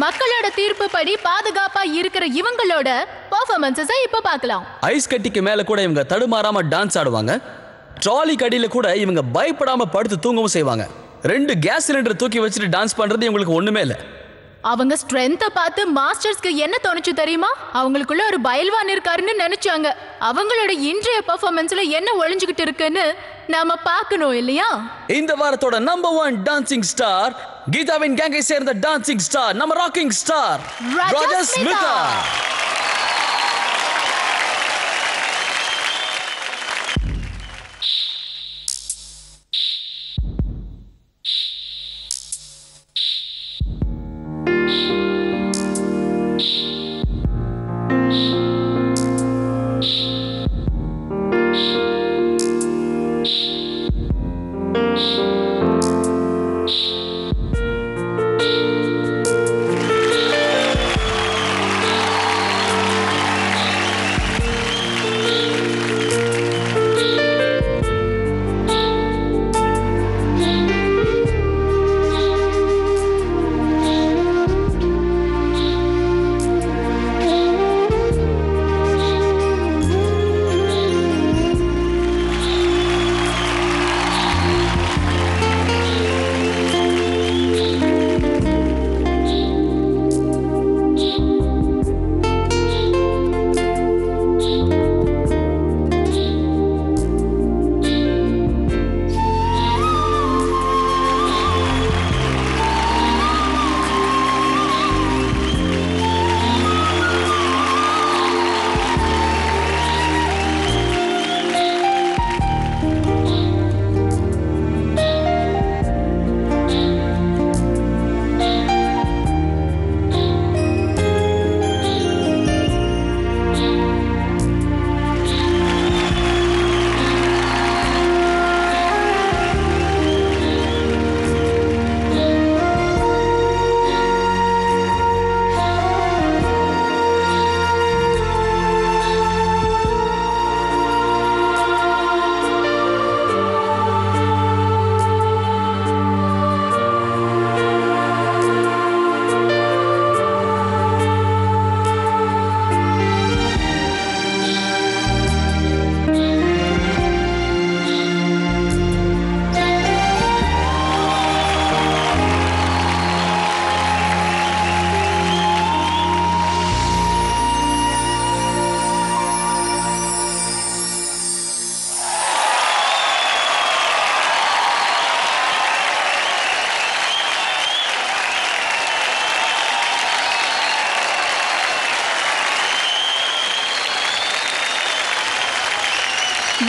மக்களோட தீர்ப்பு படி பாதுகாப்பா இருக்கிற இவங்களோட பெர்ஃபார்மன்ஸை இப்ப பார்க்கலாம். ஐஸ் கட்டிக்கு மேல கூட இவங்க தடுமாறாம டான்ஸ் ஆடுவாங்க. ட்ராலி கடியில கூட இவங்க பயப்படாம படுத்து தூங்கவும் செய்வாங்க. 2 கேஸ் சிலிண்டர் தூக்கி வச்சுட்டு டான்ஸ் பண்றது இவங்களுக்கு ஒண்ணுமே இல்லை. அவங்க ஸ்ட்ரென்த்தை பார்த்து மாஸ்டர்ஸ்க்கு என்ன தோணுச்சு தெரியுமா? அவங்களுக்குள்ள ஒரு பயில்வான் இருக்காருன்னு நினைச்சாங்க. அவங்களோட இன்றைய பெர்ஃபார்மன்ஸ்ல என்ன ஒளிஞ்சுக்கிட்டு இருக்குன்னு நாம பார்க்கணும் இல்லையா? இந்த வாரத்தோட நம்பர் 1 டான்சிங் ஸ்டார், கீதாவின் கேங்கை சேர்ந்த டான்சிங் ஸ்டார், நம்ம rocking star Rajasmita.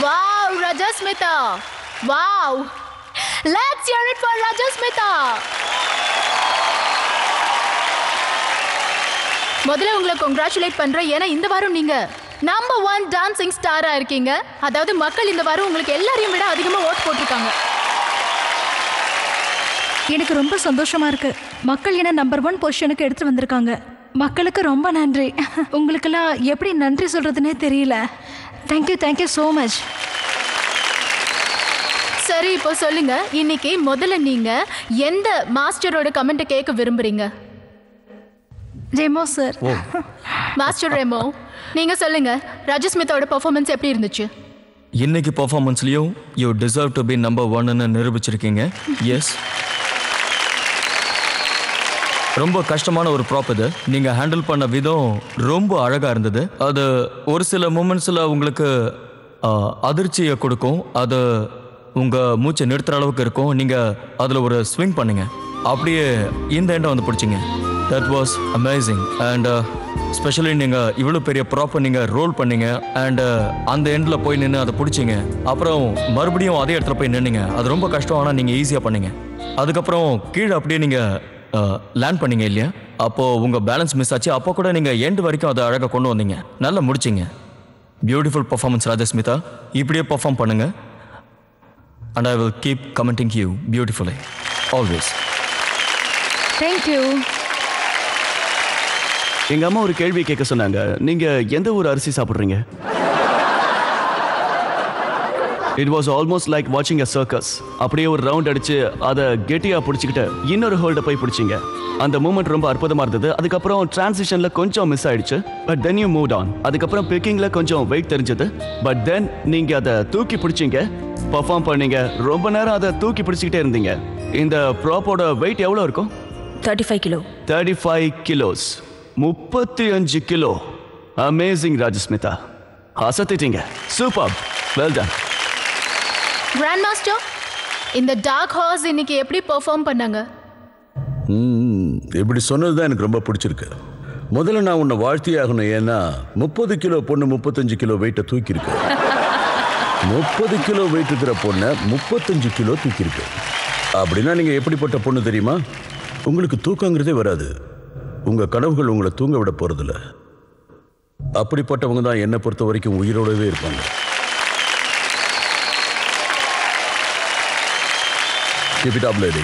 Wow, Rajasmita! Wow! Let's hear it for Rajasmita! முதல்ல உங்களை congratulate பண்றேன். ஏன்னா இந்த வாரம் நீங்க நம்பர் 1 டான்சிங் ஸ்டாரா இருக்கீங்க. அதாவது மக்கள் இந்த வாரம் உங்களுக்கு எல்லாரையும் விட அதிகமா ஓட் போட்டிருக்காங்க. எனக்கு ரொம்ப சந்தோஷமா இருக்கு. மக்கள் என்ன நம்பர் 1 பொசிஷனுக்கு எடுத்து வந்திருக்காங்க. மக்களுக்கு ரொம்ப நன்றி. உங்களுக்கெல்லாம் எப்படி நன்றி சொல்றதுன்னே தெரியல. Thank you so much. சரி, இப்போ சொல்லுங்க, இன்னைக்கு முதல்ல நீங்க எந்த மாஸ்டரோட கமெண்ட்டை கேட்க விரும்புறீங்க? ரெமோ சார். மாஸ்டர் ரெமோ, நீங்க சொல்லுங்க, ராஜஸ்மிதாவோட பெர்ஃபார்மன்ஸ் எப்படி இருந்துச்சு? இன்னைக்கு பெர்ஃபார்மன்ஸ்லயும் you deserve to be number 1ன்னு நிரூபிச்சிருக்கீங்க. எஸ், ரொம்ப கஷ்டமான ஒரு ப்ராப் இது. நீங்க ஹேண்டில் பண்ண விதம் ரொம்ப அழகா இருந்தது. அது ஒரு சில மூமெண்ட்ஸ்ல உங்களுக்கு அதிர்ச்சியை கொடுக்கும். அது உங்க மூச்சை நிறுத்துற அளவுக்கு இருக்கும். நீங்க அதுல ஒரு ஸ்விங் பண்ணுங்க, அப்படியே இந்த எண்டை வந்து பிடிச்சிங்க. That was amazing. And specially நீங்க இவ்வளவு பெரிய ப்ராப்பை நீங்க ரோல் பண்ணீங்க அண்ட் அந்த எண்ட்ல போய் நின்று அதை பிடிச்சிங்க. அப்புறம் மறுபடியும் அதே இடத்துல போய் நின்னீங்க. அது ரொம்ப கஷ்டம், ஆனால் நீங்க ஈஸியா பண்ணீங்க. அதுக்கப்புறம் கீழே அப்படியே நீங்க லேண்ட் பண்ணீங்க இல்லையா? அப்போ உங்க பேலன்ஸ் மிஸ் ஆச்சு. அப்போ கூட நீங்க எண்ட் வரைக்கும் அதை அழகாக கொண்டு வந்தீங்க. நல்லா முடிச்சிங்க. Beautiful performance ராஜஸ்மிதா. இப்படியே பர்ஃபார்ம் பண்ணுங்க. And I will keep commenting you beautifully always. Thank you. எங்க அம்மா ஒரு கேள்வி கேட்க சொன்னாங்க. நீங்க எந்த ஊர் அரிசி சாப்பிட்றீங்க? இட் வாஸ் ஆல்மோஸ்ட் லைக் வாட்சிங் அ சர்க்கஸ். அப்படியே ஒரு ரவுண்ட் அடிச்சு அதை கெட்டியா பிடிச்சிக்கிட்டு இன்னொரு ஹோல்ட போய் பிடிச்சிங்க. அந்த மூமெண்ட் ரொம்ப அற்புதமா இருந்தது. அதுக்கப்புறம் டிரான்சிஷன்ல கொஞ்சம் மிஸ் ஆயிடுச்சு. But then you move on. அதுக்கப்புறம் பிக்கிங்ல கொஞ்சம் வெயிட் தெரிஞ்சது. பட் தென் நீங்க அதை தூக்கி பிடிச்சிங்க, பெர்ஃபார்ம் பண்ணீங்க. ரொம்ப நேரம் அதை தூக்கி பிடிச்சிக்கிட்டே இருந்தீங்க. இந்த ப்ராப்போட வெயிட் எவ்வளோ இருக்கும்? 35 kilo. 35 kilos, 35 kilo. Amazing Rajasmita, அசத்திட்டீங்க. Super, well done. Grand master, இந்த டார்க் ஹார்ஸ் இன்னைக்கு எப்படி பெர்ஃபார்ம் பண்ணாங்க? இப்படி சொன்னது தான் எனக்கு ரொம்ப பிடிச்சிருக்கு. முதல்ல நான் உன்னை வாழ்த்தி ஆகணும். ஏன்னா 30 கிலோ பொண்ணு 35 கிலோ வெயிட்டை தூக்கியிருக்கு. 30 கிலோ வெயிட் இருக்கிற பொண்ணை 35 கிலோ தூக்கியிருக்கு. அப்படின்னா நீங்கள் எப்படிப்பட்ட பொண்ணு தெரியுமா? உங்களுக்கு தூக்கங்கிறதே வராது. உங்கள் கனவுகள் உங்களை தூங்க விட போகிறதில்ல. அப்படிப்பட்டவங்க தான் என்னை பொறுத்த வரைக்கும் உயிரோடவே இருப்பாங்க. Keep it up, lady.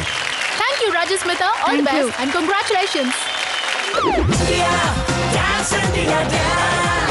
Thank you, Rajasmita. All the best and congratulations. Dance and dance.